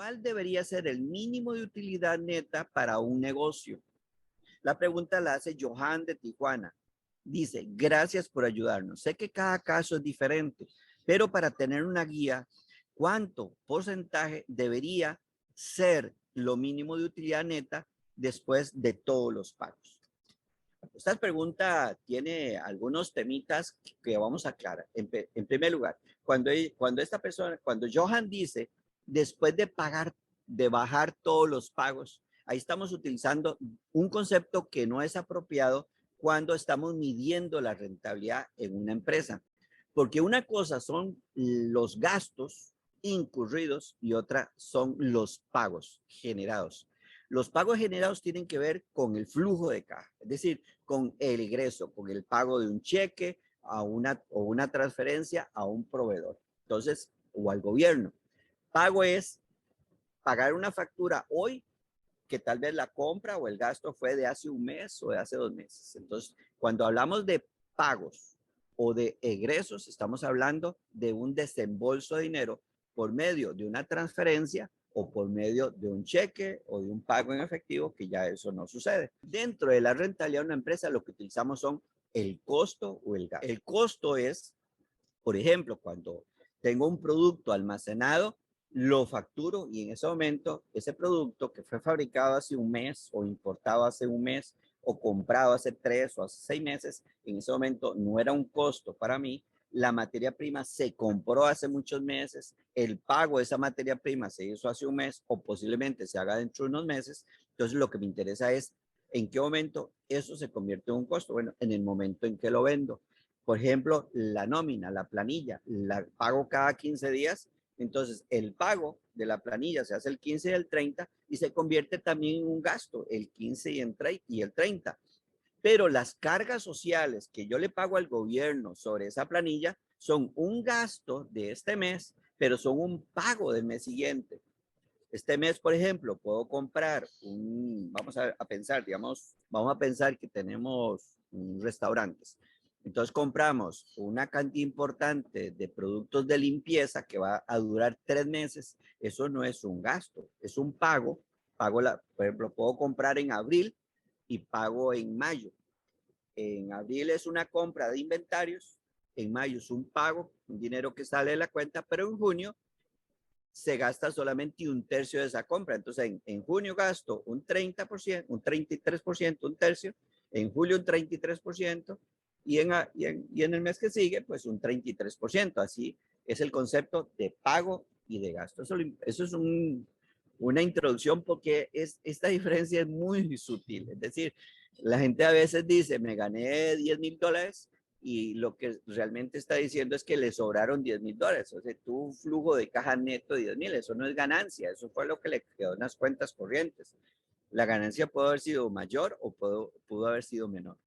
¿cuál debería ser el mínimo de utilidad neta para un negocio? La pregunta la hace Johan de Tijuana. Dice, gracias por ayudarnos. Sé que cada caso es diferente, pero para tener una guía, ¿cuánto porcentaje debería ser lo mínimo de utilidad neta después de todos los pagos? Esta pregunta tiene algunos temitas que vamos a aclarar. En primer lugar, cuando Johan dice, después de pagar, de bajar todos los pagos, ahí estamos utilizando un concepto que no es apropiado cuando estamos midiendo la rentabilidad en una empresa. Porque una cosa son los gastos incurridos y otra son los pagos generados. Los pagos generados tienen que ver con el flujo de caja, es decir, con el ingreso, con el pago de un cheque o una transferencia a un proveedor. Entonces, o al gobierno. Pago es pagar una factura hoy que tal vez la compra o el gasto fue de hace un mes o de hace 2 meses. Entonces, cuando hablamos de pagos o de egresos, estamos hablando de un desembolso de dinero por medio de una transferencia o por medio de un cheque o de un pago en efectivo, que ya eso no sucede. Dentro de la rentabilidad de una empresa, lo que utilizamos son el costo o el gasto. El costo es, por ejemplo, cuando tengo un producto almacenado, lo facturo y en ese momento ese producto que fue fabricado hace un mes o importado hace un mes o comprado hace 3 o hace 6 meses, en ese momento no era un costo para mí. La materia prima se compró hace muchos meses, el pago de esa materia prima se hizo hace un mes o posiblemente se haga dentro de unos meses. Entonces lo que me interesa es en qué momento eso se convierte en un costo. Bueno, en el momento en que lo vendo. Por ejemplo, la nómina, la planilla, la pago cada 15 días. Entonces, el pago de la planilla se hace el 15 y el 30 y se convierte también en un gasto, el 15 y el 30. Pero las cargas sociales que yo le pago al gobierno sobre esa planilla son un gasto de este mes, pero son un pago del mes siguiente. Este mes, por ejemplo, puedo comprar vamos a pensar, digamos, vamos a pensar que tenemos restaurantes. Entonces compramos una cantidad importante de productos de limpieza que va a durar 3 meses. Eso no es un gasto, es un pago. Por ejemplo, puedo comprar en abril y pago en mayo. En abril es una compra de inventarios, en mayo es un pago, un dinero que sale de la cuenta, pero en junio se gasta solamente un tercio de esa compra. Entonces, en junio gasto un 30%, un 33%, un tercio, en julio un 33%, y en el mes que sigue, pues un 33%. Así es el concepto de pago y de gasto. Eso es una introducción porque esta diferencia es muy sutil. Es decir, la gente a veces dice, me gané $10,000 y lo que realmente está diciendo es que le sobraron $10,000. O sea, tuvo un flujo de caja neto de 10,000. Eso no es ganancia, eso fue lo que le quedó en las cuentas corrientes. La ganancia pudo haber sido mayor o pudo haber sido menor.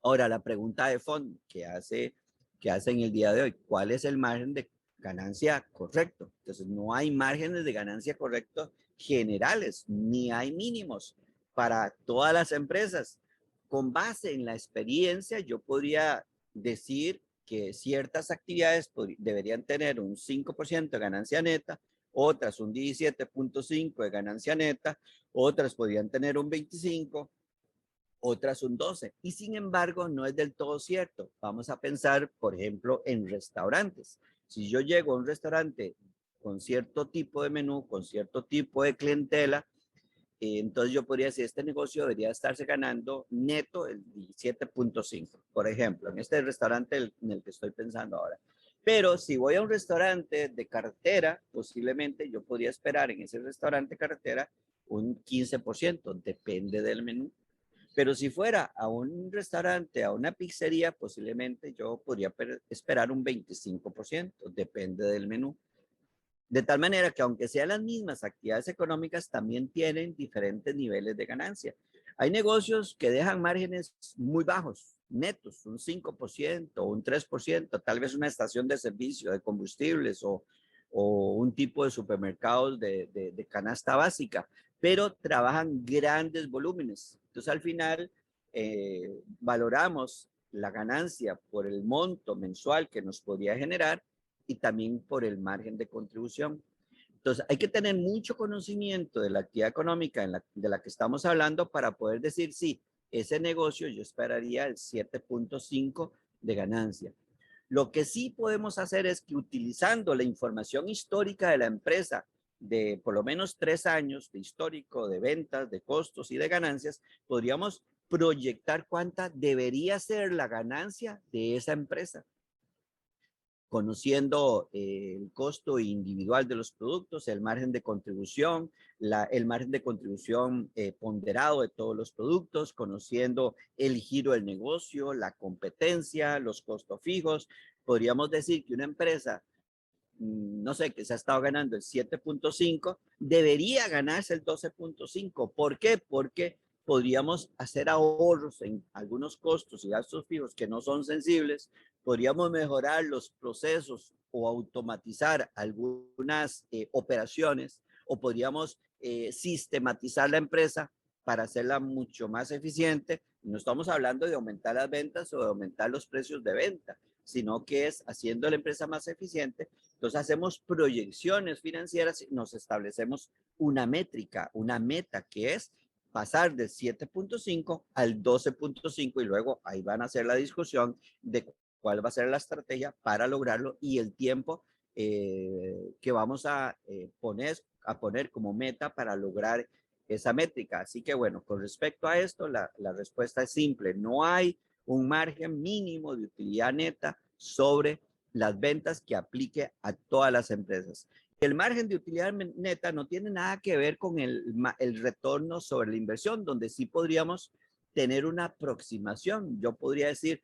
Ahora, la pregunta de fondo que hace en el día de hoy, ¿cuál es el margen de ganancia correcto? Entonces, no hay márgenes de ganancia correcto generales, ni hay mínimos para todas las empresas. Con base en la experiencia, yo podría decir que ciertas actividades deberían tener un 5% de ganancia neta, otras un 17.5% de ganancia neta, otras podrían tener un 25%, otras un 12%. Y sin embargo, no es del todo cierto. Vamos a pensar, por ejemplo, en restaurantes. Si yo llego a un restaurante con cierto tipo de menú, con cierto tipo de clientela, entonces yo podría decir, este negocio debería estarse ganando neto el 17.5%, por ejemplo, en este restaurante en el que estoy pensando ahora. Pero si voy a un restaurante de carretera, posiblemente yo podría esperar en ese restaurante de carretera un 15%, depende del menú. Pero si fuera a un restaurante, a una pizzería, posiblemente yo podría esperar un 25%, depende del menú. De tal manera que aunque sean las mismas actividades económicas, también tienen diferentes niveles de ganancia. Hay negocios que dejan márgenes muy bajos, netos, un 5%, un 3%, tal vez una estación de servicio de combustibles o un tipo de supermercados de canasta básica, pero trabajan grandes volúmenes. Entonces al final valoramos la ganancia por el monto mensual que nos podría generar y también por el margen de contribución. Entonces, hay que tener mucho conocimiento de la actividad económica de la que estamos hablando para poder decir, sí, ese negocio yo esperaría el 7.5 de ganancia. Lo que sí podemos hacer es que utilizando la información histórica de la empresa de por lo menos 3 años de histórico de ventas, de costos y de ganancias, podríamos proyectar cuánta debería ser la ganancia de esa empresa conociendo el costo individual de los productos, el margen de contribución, el margen de contribución ponderado de todos los productos, conociendo el giro del negocio, la competencia, los costos fijos. Podríamos decir que una empresa, no sé, que se ha estado ganando el 7.5, debería ganarse el 12.5. ¿Por qué? Porque podríamos hacer ahorros en algunos costos y gastos fijos que no son sensibles, podríamos mejorar los procesos o automatizar algunas operaciones, o podríamos sistematizar la empresa para hacerla mucho más eficiente. No estamos hablando de aumentar las ventas o de aumentar los precios de venta, sino que es haciendo la empresa más eficiente. Entonces hacemos proyecciones financieras y nos establecemos una métrica, una meta, que es pasar del 7.5 al 12.5, y luego ahí van a hacer la discusión de cuál va a ser la estrategia para lograrlo y el tiempo que vamos a poner como meta para lograr esa métrica. Así que bueno, con respecto a esto, la respuesta es simple. No hay un margen mínimo de utilidad neta sobre las ventas que aplique a todas las empresas. El margen de utilidad neta no tiene nada que ver con el retorno sobre la inversión, donde sí podríamos tener una aproximación. Yo podría decir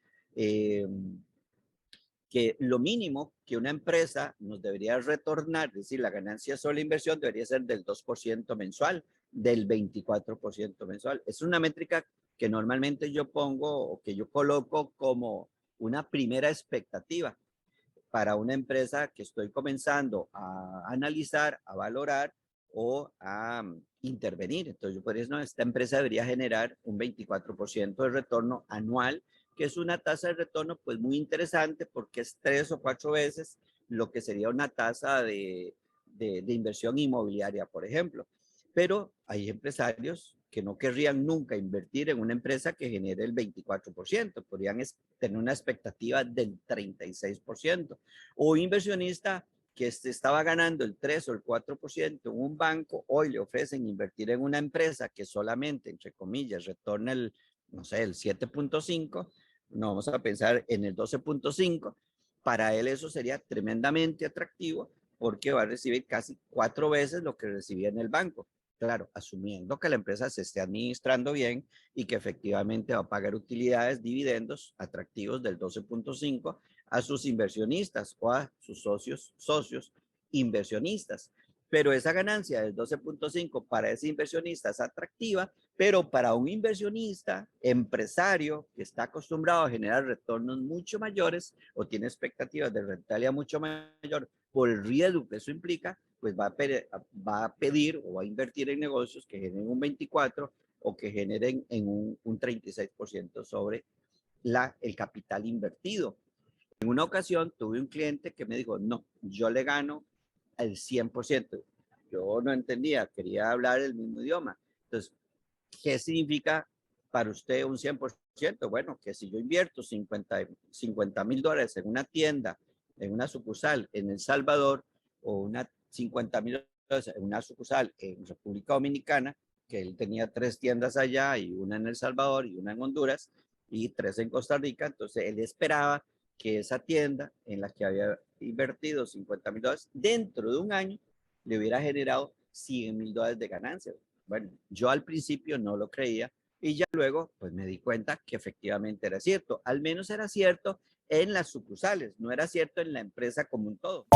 que lo mínimo que una empresa nos debería retornar, es decir, la ganancia sobre la inversión debería ser del 2% mensual, del 24% mensual. Es una métrica que normalmente yo pongo o que yo coloco como una primera expectativa para una empresa que estoy comenzando a analizar, a valorar o a intervenir. Entonces yo por eso, no, esta empresa debería generar un 24% de retorno anual, que es una tasa de retorno pues muy interesante porque es 3 o 4 veces lo que sería una tasa de inversión inmobiliaria, por ejemplo. Pero hay empresarios que no querrían nunca invertir en una empresa que genere el 24%, podrían tener una expectativa del 36%. O un inversionista que estaba ganando el 3 o el 4% en un banco, hoy le ofrecen invertir en una empresa que solamente, entre comillas, retorna no sé, el 7.5, no vamos a pensar en el 12.5, para él eso sería tremendamente atractivo porque va a recibir casi 4 veces lo que recibía en el banco. Claro, asumiendo que la empresa se esté administrando bien y que efectivamente va a pagar utilidades, dividendos atractivos del 12.5 a sus inversionistas o a sus socios inversionistas. Pero esa ganancia del 12.5 para ese inversionista es atractiva, pero para un inversionista empresario que está acostumbrado a generar retornos mucho mayores o tiene expectativas de rentabilidad mucho mayor por el riesgo que eso implica, pues va a pedir o va a invertir en negocios que generen un 24 o que generen en un 36% sobre el capital invertido. En una ocasión tuve un cliente que me dijo, no, yo le gano al 100%. Yo no entendía, quería hablar el mismo idioma. Entonces, ¿qué significa para usted un 100%? Bueno, que si yo invierto $50,000 en una tienda, en una sucursal en El Salvador, o $50,000 en una sucursal en República Dominicana, que él tenía 3 tiendas allá y una en El Salvador y una en Honduras y 3 en Costa Rica, entonces él esperaba que esa tienda en la que había invertido $50,000 dentro de un año le hubiera generado $100,000 de ganancias. Bueno, yo al principio no lo creía y ya luego pues me di cuenta que efectivamente era cierto. Al menos era cierto en las sucursales, no era cierto en la empresa como un todo.